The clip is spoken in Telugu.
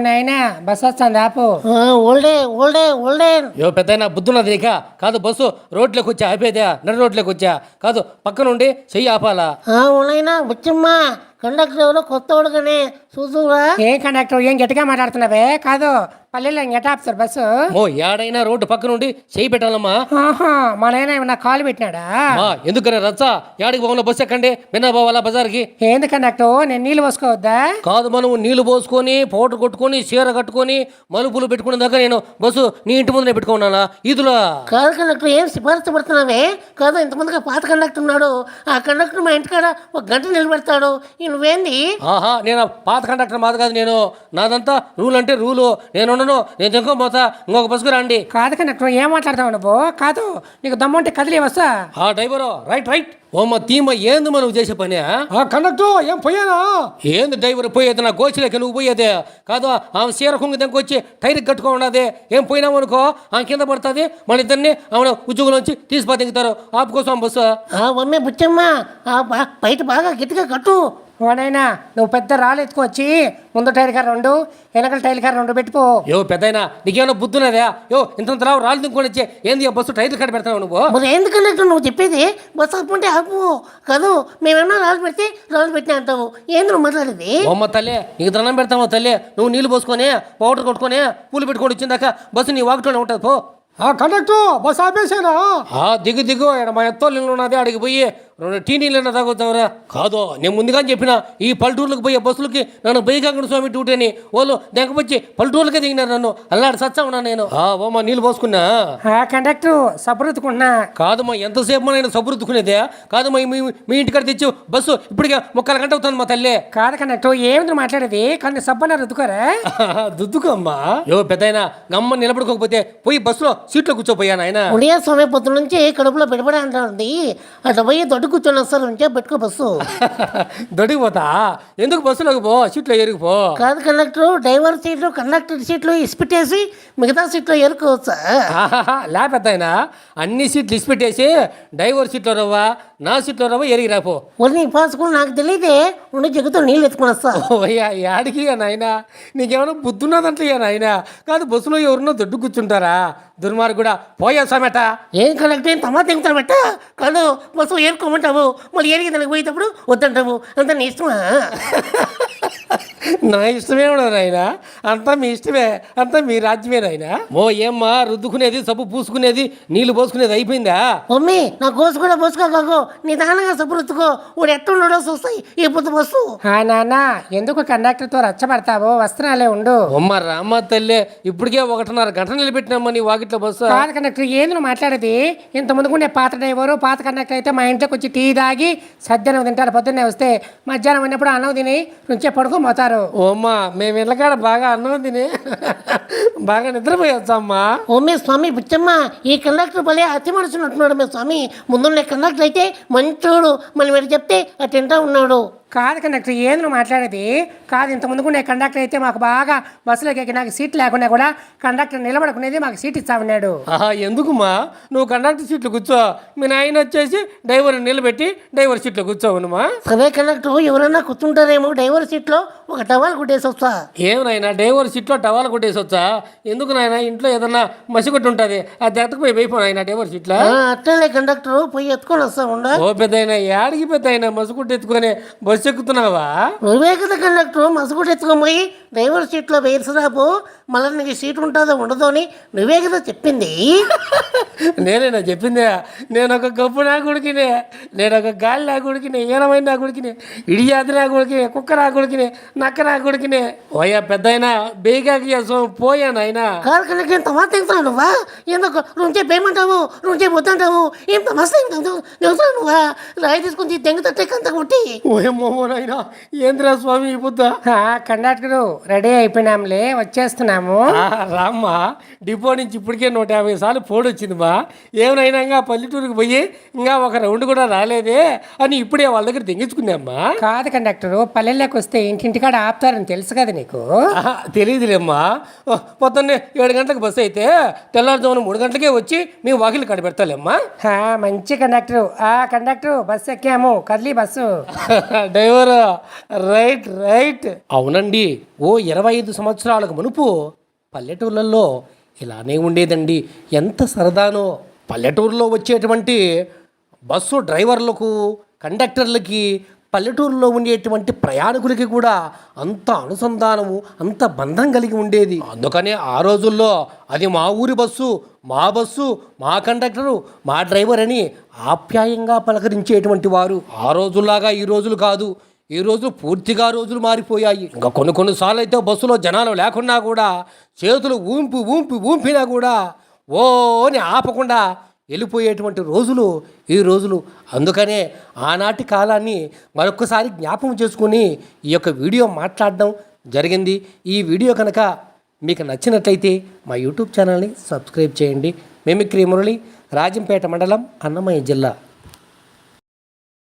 నాయనా బస్ వస్తుంది ఆపు. ఓల్డే ఓల్డే ఓల్డే యో పెద్దయినా బుద్ధున్నది నీక కాదు బస్సు రోడ్లోకి వచ్చా ఆపేదా నడి రోడ్లోకి వచ్చా కాదు పక్క నుండి చెయ్యి ఆపాలా. ఉన్నాయినా బుచ్చమ్మ కండక్టర్ ఎవరో కొత్త వాడుగానే చూసురా. ఏం కండక్టర్ ఏం గట్టిగా మాట్లాడుతున్నావే? కాదు పల్లెల్లో ఇంకెట ఆపుతారు బస్సు? ఓ ఏడైనా రోడ్డు పక్క నుండి చెయ్యి పెట్టాలమ్మా. మా నాయన ఏమన్నా కాలు పెట్టినాడా? ఎందుకనే రచ్చ యాడికి పోవాలా బస్సు ఎక్కండి విన్నా పోవాలా బజార్కి. ఏంది కండక్టర్ నేను నీళ్ళు పోసుకోవద్దా? కాదు మనం నీళ్లు పోసుకొని పౌడర్ కొట్టుకొని చీర కట్టుకొని మలుపులు పెట్టుకునే దాకా నేను బస్సు నీ ఇంటి ముందునే పెట్టుకున్నానా ఈదులా? కాదు కండక్టర్ ఏం సిఫారసు పడుతున్నావే? కాదు ఇంతమందిగా పాత కండక్టర్ ఉన్నాడు, ఆ కండక్టర్ మా ఇంటికాడ ఒక గంట నిలబెడతాడు. నువ్వేంది? నేను పాత కండక్టర్ మాది కాదు, నేను నాదంతా రూల్ అంటే రూలు. నేను నేను పోతా ఇంకొక బస్సుకు రండి. కాదు కండక్టర్ ఏం మాట్లాడతావు నువ్వు? కాదు నీకు దమ్ముంటే కదిలే వస్తా. డ్రైవరు రైట్ ఓమ్మ తీమ ఏంది మనం చేసే పని? కండక్టర్ ఏం పోయానా? ఏంది డ్రైవర్ పోయేది? నా గోచిలోకి నువ్వు పోయేదే కాదు. ఆమె చీర కుంగి దెంకొచ్చి టైర్కి కట్టుకోండి. ఏం పోయినావు అనుకో ఆమె కింద పడుతుంది, మన ఇద్దరిని ఆమె ఉద్యోగంలోంచి తీసి దిగుతారు. ఆపుకోసం బస్సు. మమ్మీ బుచ్చమ్మ బయట బాగా గట్టిగా కట్టు. వాడైనా నువ్వు పెద్ద రాళ్ళు ఎత్తుకొచ్చి ముందు టైర్ కార్ 2 వెనకల టైర్ కార్ 2 పెట్టుకో. పెద్దయినా నీకేమైనా బుద్ధున్నదా? ఇంత రావు తినుకొని వచ్చి ఏంది బస్సు టైర్లు కట్టి పెడతావు నువ్వు? మరి ఎందుకన్నట్టు నువ్వు చెప్పేది? బస్సు ఆపుకుంటే ఆపు కాదు, మేమేమన్నా రాళ్ళు పెడితే రాళ్ళు పెట్టినా అంటావు. ఏంది నువ్వు మాట్లాడేది? అమ్మ తల్లి నీకు దండం పెడతావు తల్లి. నువ్వు నీళ్ళు పోసుకొని పౌడర్ కొట్టుకొని పూలు పెట్టుకొని వచ్చిందాక బస్సు నీ వాకిట్లోనే ఉంటుంది పో. కండక్టర్ బస్ ఆపేసానా? దిగు మా ఎత్తోళ్ళు ఉన్నది అడిగి పోయి 2 టీనీలన్నా తాగుతావురా. కాదు నేను ముందుగా చెప్పిన ఈ పల్లెటూర్లకు పోయే బస్సులకి నన్ను బైకాంగడ స్వామి డ్యూటీ అని వాళ్ళు దెంకపోచ్చి పల్లెటూర్లకే దిగినారు. నన్ను అల్లాడి సచ్చా ఉన్నా నేను. ఓమా నీళ్ళు పోసుకున్నా. కండక్టర్ సబరుతుకున్నా. కాదు మా ఎంతసేపు నేను సబరుతుకునేదే కాదు. మీ ఇంటికాడ తెచ్చి బస్సు ఇప్పటికే 1 గంట అవుతుంది మా తల్లి. కాదు కండక్టర్ ఏమిటి మాట్లాడేది? కానీ సబ్బన రుద్దుకోరా? దుద్దుకమ్మా. పెద్దయినా గమ్మ నిలబడుకోకపోతే పోయి బస్సులో సీట్లో కూర్చోపోయాను ఆయన. ఉడియా స్వామి పొద్దు నుంచి కడుపులో పెడబడి అంటుంది. అట్లా పోయి దొడ్డు కూర్చొని వస్తారు ఉంటే పెట్టుకో బస్సు. దొడ్డికి పోతా ఎందుకు? బస్సులోకి పో, సీట్లో ఎరిగిపో. కాదు కండక్టర్ డ్రైవర్ సీట్లు కండక్టర్ సీట్లు ఇసిపెట్టేసి మిగతా సీట్లో ఎరుకోవచ్చా? లేపెద్దయినా అన్ని సీట్లు ఇసిపెట్టేసి డ్రైవర్ సీట్లో రవ్వ నా సీట్లో రవ్వ ఎరిగి రాపో. నీ పాసుకుని నాకు తెలియదే ఉండి జగ్గుతో నీళ్ళు ఎత్తుకుని వస్తా. యాడికి నాయన నీకేమైనా బుద్ధున్నదంటే నాయన. కాదు బస్సులో ఎవరినో దొడ్డు కూర్చుంటారా దుర్మార్గుడా? పోయా సమేట. ఏం కండక్టర్ ఏం తమా తింగుతారు బెట్ట? కాదు బస్సు ఏరుకోమంటావు, మళ్ళీ ఏరిగి దానికి పోయేటప్పుడు వద్దంటావు. అంత నీ ఇష్టమా? నా ఇష్టమే ఉండదు నాయన, అంతా మీ ఇష్టమే, అంతా మీ రాజ్యమే నాయన. ఏమ్మా రుద్దుకునేది సబ్బు పూసుకునేది నీళ్లు పోసుకునేది అయిపోయిందా? మమ్మీ నా కోసు కూడా పోసుకోకు, నీ దానంగా సబ్బు రుద్దుకో. వాడు ఎట్టుండో చూస్తాయి ఈ పొద్దు బస్సు. నాన్న ఎందుకు కండక్టర్తో రచ్చబడతావు? వస్త్రాలే ఉండు. రామ్మ తల్లి ఇప్పటికే 1.5 గంట నిలబెట్టినమ్మా నీ వాకిట్లో బస్సు. పాత కండక్టర్ ఏంది నువ్వు మాట్లాడేది? ఇంత ముందుకుండే పాత డ్రైవరు పాత కండక్టర్ అయితే మా ఇంట్లోకి వచ్చి టీ తాగి సద్యానం తింటారు. పొద్దున్నే వస్తే మధ్యాహ్నం ఉన్నప్పుడు అన్నం తిని నుంచే పడుకోపోతారు. ఓమ్మా మేము ఇళ్ళకాడ బాగా అన్నం తిని బాగా నిద్రపోయొచ్చమ్మా. ఓమే స్వామి బుచ్చమ్మ ఈ కండక్టర్ భలే అతి మనసున్నట్టున్నాడు మీ స్వామి. ముందున్న కండక్టర్ అయితే మంచోడు, మళ్ళీ మీరు చెప్తే అటు తింటా ఉన్నాడు. కాదు కండక్టర్ ఏంది నువ్వు మాట్లాడేది? కాదు ఇంత ముందుకుండే కండక్టర్ అయితే మాకు బాగా బస్సులోకి ఎక్కి నాకు సీట్ లేకుండా కూడా కండక్టర్ నిలబడుకునేది, మాకు సీట్ ఇస్తా ఉన్నాడు. ఎందుకుమా నువ్వు కండక్టర్ సీట్లు కూర్చో, మీ నాయన వచ్చేసి డ్రైవర్ నిలబెట్టి డ్రైవర్ సీట్లో కూర్చోవునుమా. సరే కండక్టర్ ఎవరైనా కూర్చుంటారేమో డ్రైవర్ సీట్లో ఒక టవాల్ కుట్టేసి వస్తా. ఏమనైనా డ్రైవర్ సీట్లో టవాల్ కొట్టేసి వచ్చా? ఎందుకు నాయన ఇంట్లో ఏదన్నా మసిగొట్టు ఉంటుంది అది ఎత్తకపోయి అయిపోయి ఆయన డ్రైవర్ సీట్లో. అట్లే కండక్టర్ పోయి ఎత్తుకొని వస్తా ఉండ. పెద్దయినా యాడికి పెద్దయినా మసిగుట్టు ఎత్తుకొని బస్సు ఎక్కుతున్నావా? నువ్వే కదా కండక్టర్ మసగుట్టు ఎత్తుకొని పోయి డ్రైవర్ సీట్లో వేసిరాపు, మళ్ళీ నీకు సీట్ ఉంటుందో ఉండదో అని నువ్వే కదా చెప్పింది. నేనేనా చెప్పిందే? నేను ఒక గప్పు నా కొడుకునే, నేను ఒక గాలి నా కొడుకునే, ఏనమైన నా కొడుకునే, ఇడియాది నా కొడుకునే, కుక్క నా కొడుకునే, నక్క నా కొడుకునే. ఓయా పెద్దయినా బేగాకి పోయాను ఆయన. కాదు కండక్టర్ తమా తింటావు నువ్వా? ఎందుకు నుంచే పేమెంటావు, నుంచే వద్దంటావు? ఏం తమస్తా తెలుసా నువ్వా? రాయి తీసుకుని తెంగు తట్టే కంత కొట్టి. ఓయమ్మోనైనా ఏంద్రా స్వామి ఈ బుద్ధ. కండక్టర్ రెడీ అయిపోయినాంలే, వచ్చేస్తున్నాము. రామ్మా డిపో నుంచి ఇప్పటికే 150 సార్లు పోడు వచ్చింది మా. ఏమైనా ఇంకా పల్లెటూరుకి పోయి ఇంకా ఒక రౌండ్ కూడా రాలేదే అని ఇప్పుడే వాళ్ళ దగ్గర తెగించుకుందామ్మా. కాదు కండక్టర్ పల్లెల్లోకి వస్తే ఇంటింటికాడ ఆపుతారని తెలుసు కదా నీకు? తెలియదులేమ్మా. పొద్దున్నే 7 గంటలకు బస్సు అయితే తెల్లారుజామున 3 గంటలకే వచ్చి మేము వాకిలు కాడ పెడతాలేమ్మా. మంచి కండక్టర్. కండక్టర్ బస్సు ఎక్కాము, కదిలి బస్సు. Driver right. అవునండి, ఓ 25 సంవత్సరాలకు మునుపు పల్లెటూళ్ళల్లో ఇలానే ఉండేదండి. ఎంత సరదానో. పల్లెటూరులో వచ్చేటువంటి బస్సు డ్రైవర్లకు, కండక్టర్లకి, పల్లెటూరులో ఉండేటువంటి ప్రయాణికులకి కూడా అంత అనుసంధానము, అంత బంధం కలిగి ఉండేది. అందుకనే ఆ రోజుల్లో అది మా ఊరి బస్సు, మా బస్సు, మా కండక్టరు, మా డ్రైవర్ అని ఆప్యాయంగా పలకరించేటువంటి వారు. ఆ రోజుల్లాగా ఈ రోజులు కాదు. ఈ రోజు పూర్తిగా రోజులు మారిపోయాయి. ఇంకా కొన్నిసార్లు అయితే బస్సులో జనాలు లేకున్నా కూడా చేతులు ఊంపినా కూడా ఓ అని ఆపకుండా వెళ్ళిపోయేటువంటి రోజులు ఈ రోజులు. అందుకనే ఆనాటి కాలాన్ని మరొకసారి జ్ఞాపకం చేసుకుని ఈ యొక్క వీడియో మాట్లాడడం జరిగింది. ఈ వీడియో కనుక మీకు నచ్చినట్లయితే మా యూట్యూబ్ ఛానల్ని సబ్స్క్రైబ్ చేయండి. మిమిక్రీ మురళి, రాజంపేట మండలం, అన్నమయ్య జిల్లా.